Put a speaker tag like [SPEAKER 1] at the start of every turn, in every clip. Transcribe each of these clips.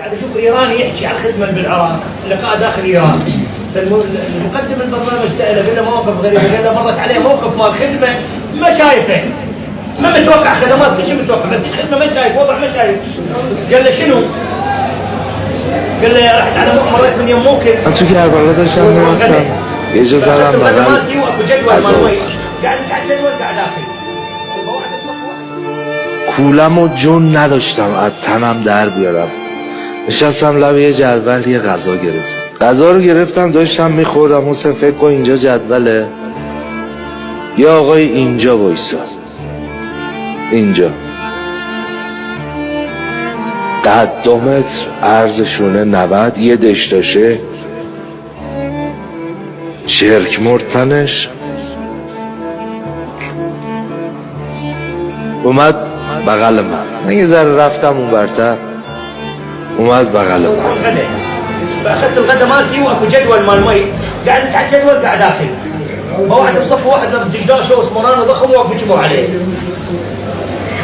[SPEAKER 1] قاعد اشوف ايراني يحكي عن الخدمه بالعراق، لقاء داخل ايران. فالمقدم البرنامج ساله قال له مواقف غريبه، قال له مرت عليه موقف مال خدمه ما شايفه، ما متوقع خدمات، شو متوقع بس خدمه ما شايف، وضع ما شايف. قال له شنو؟ قال له رحت على مريت من يم موكب.
[SPEAKER 2] تو کربلا داشتم میرفتم یه جا زدم بغل
[SPEAKER 1] قاعد يتعب جدول قاعد اكل.
[SPEAKER 2] کولم و جون نداشتم از تنم در بیارم. نشستم لب یه جدول یه غذا گرفتم. غذا رو گرفتم داشتم میخوردم. حسین فکر کن اینجا جدوله، یه آقای اینجا وایساد، اینجا قد 2 متر، عرضشونه 90، یه دشتاشه، چرک مرتنش. اومد بغل من یه ذره رفتم اون برتر، اومد بغل من.
[SPEAKER 1] فاخذت الغداء مالتي واكو جدول مال مي، قاعد على الجدول قاعد اكل. وواحد بصف واحد لابس دشداشه واسمرانه ضخم واقف يجيبوا عليه.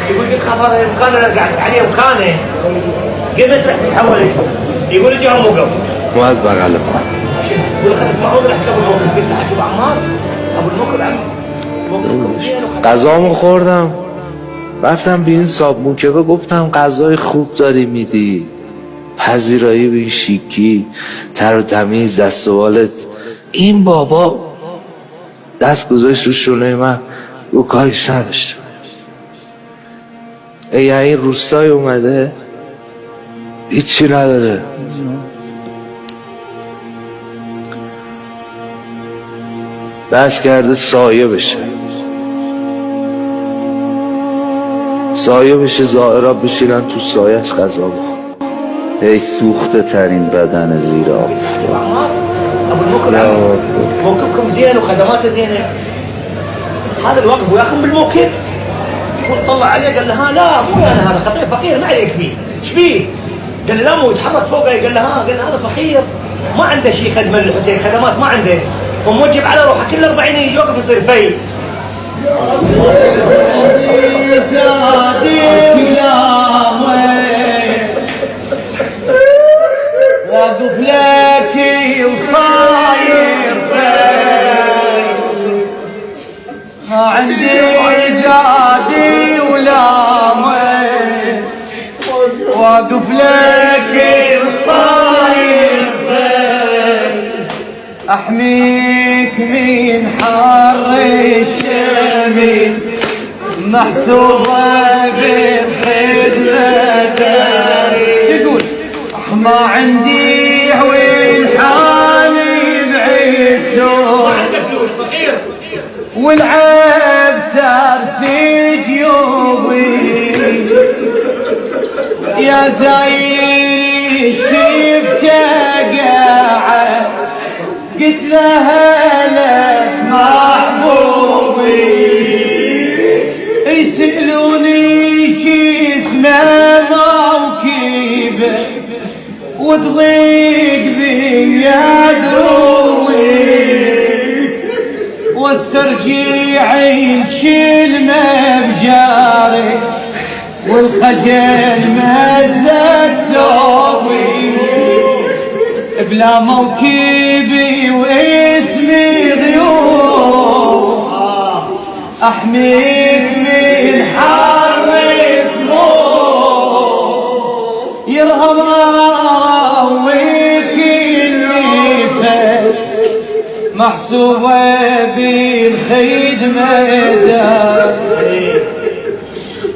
[SPEAKER 1] يقول لي خاف هذا المكان انا قاعد عليه مكانه. قمت رحت تحولت. يقول لي جاهم وقف.
[SPEAKER 2] اومد بغل من.
[SPEAKER 1] يقول اخذت معون رحت ابو الموقف، قلت له اشوف عمار ابو الموقف عمار.
[SPEAKER 2] غذامو خوردم رفتم به این صابون که گفتم غذای خوب داری میدی، پذیرایی به این شیکی، تر و تمیز، دست و بالت. این بابا دست گذاشت رو شونه من، او کارش نداشت. این روستای اومده هیچی نداره. بس کرده سایه بشه، سایه بشه، زائرا بشینن تو سایهش غذا بخور.
[SPEAKER 3] ای سوخته ترین بدن زیر آب.
[SPEAKER 1] ابو الموكب موكبكم زين وخدماته زينه. هذا الوقف وياكم بالموكب. يقول طلع عليه قال له ها لا مو انا هذا خطير فقير ما عليك فيه. ايش فيه؟ قال له لا مو يتحرك فوقه. قال له ها، قال له هذا فقير ما عنده شيء خدمه للحسين، خدمات ما عنده، فموجب على روحه كل 40 يجي يوقف يصير في.
[SPEAKER 4] واقف لك وصاير فين، ما عندي زادي ولا مي. واقف لك وصاير فين، احميك من حر الشمس، محسوبة بالخدمة. يقول ما عندي والحال بعيسو، والعيب ترسي جيوبي. يا زاير شفته قاعد، قلت لها لك محبوبي. يسألوني شي اسمه موكبه، وتضيق بيا دروي، واسترجع الكلمة بجاري، والخجل مزت ثوبي. بلا موكبي واسمي غيوب، احميك من حر اسمه. يرهم محسوبة بالخدمة دار.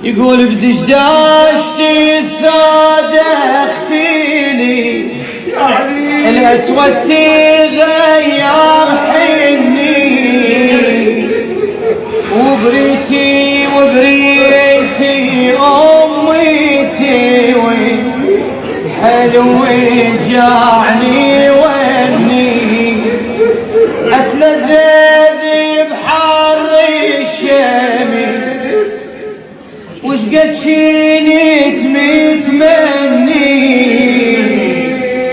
[SPEAKER 4] يقول بدشداشتي السادة اختيلي، الأسود تغير حني، وبريتي وبريتي أميتي حلو جاعني وني. اتلذذ بحر الشمس، وش قد شيني تمني.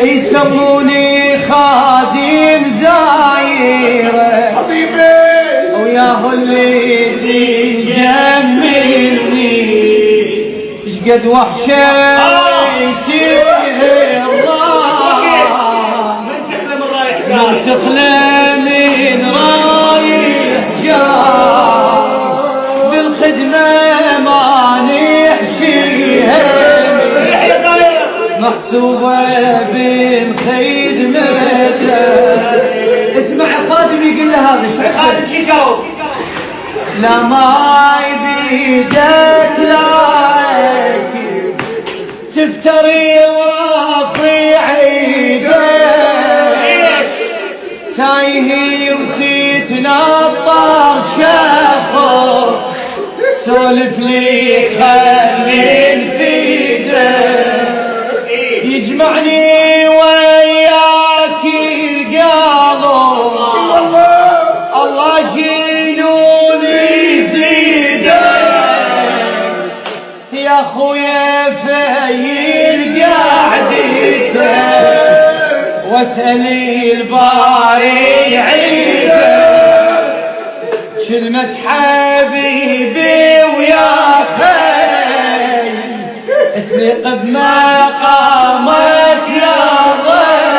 [SPEAKER 4] يسموني خادم زايره، وياه اللي جملني. اش قد وحشتي محسوبة بين خدمته. اسمع الخادم يقول له هذا شو
[SPEAKER 1] الخادم شو يجاوب؟
[SPEAKER 4] لا ما يبيدك لا أكيد تفتري رافع عيدك تايهي وتتنطر شخص سولف لي خلي نفيدك يجمعني وياك القلب الله جنوني زيدك يا خويا فايل قعدتك واسألي الباري عيدك كلمة حبيبي ويا خي تليق بمقامك يا ضي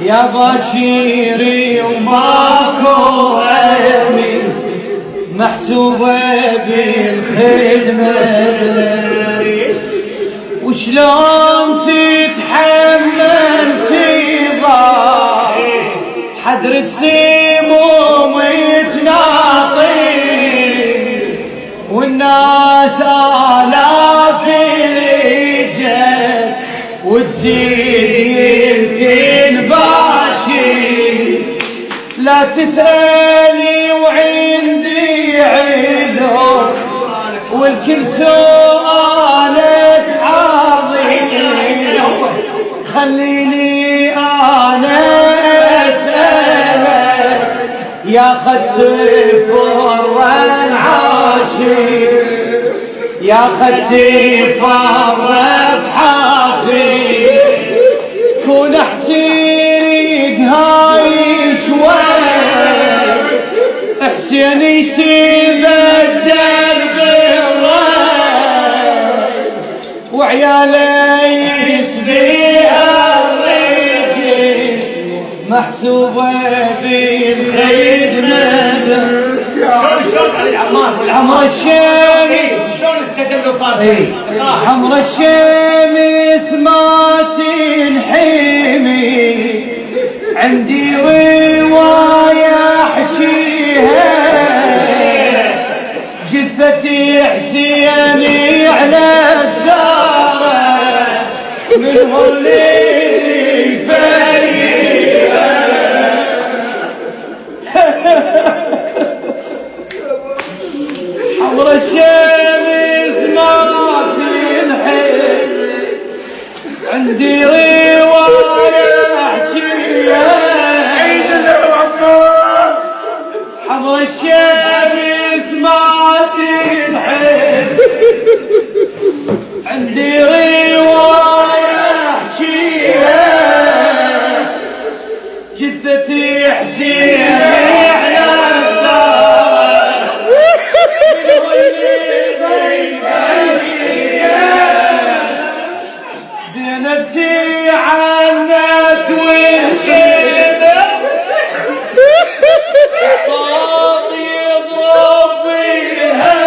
[SPEAKER 4] يا بشيري وماكو عميس محسوبة بالخدمة وشلون تتحمل تضاع حدر السموم يتناطي والناس آلاف جت وتزيد يمكن باشي لا تسألي وعندي عذر والكل سؤالك حاضر خليني أنا أسألك يا خطيف العاشق يا خطيف بحافي كون احترق هاي شوي حسيني تبدل بالرأي وعيالي يسبيها الرجل محسوبة بالخدمة
[SPEAKER 1] شلون على العمار
[SPEAKER 4] حمر الشمس
[SPEAKER 1] شلون استدلوا صار
[SPEAKER 4] حمر الشمس ما تنحمي عندي رواية احكيها جثتي حسيني على الثارة من اللي فريقها حمر الشمس ما تنحل عندي رواية احكيها حمر الشمس ما تنحل عندي رواية احكيها جثتي حسيني على الثار زينبتي عنت وشيبة صوت يضرب بيها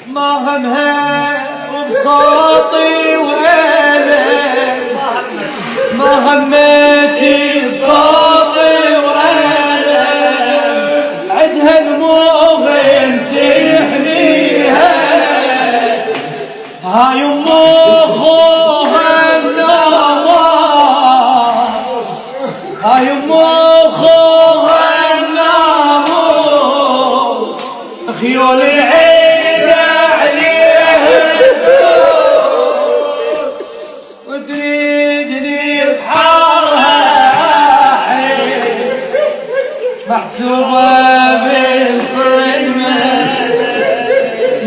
[SPEAKER 4] ما همها وبصوتي وألم ما همتي بصوتي وألم عدها المغن تحميها هاي ام اخوها الناموس هاي ام اخوها الناموس خيول عيد عليها وتريدني بحارها احس محسوبة بالصدمة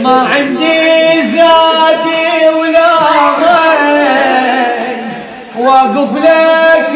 [SPEAKER 4] ما عندي زادي ولا غير واقف لك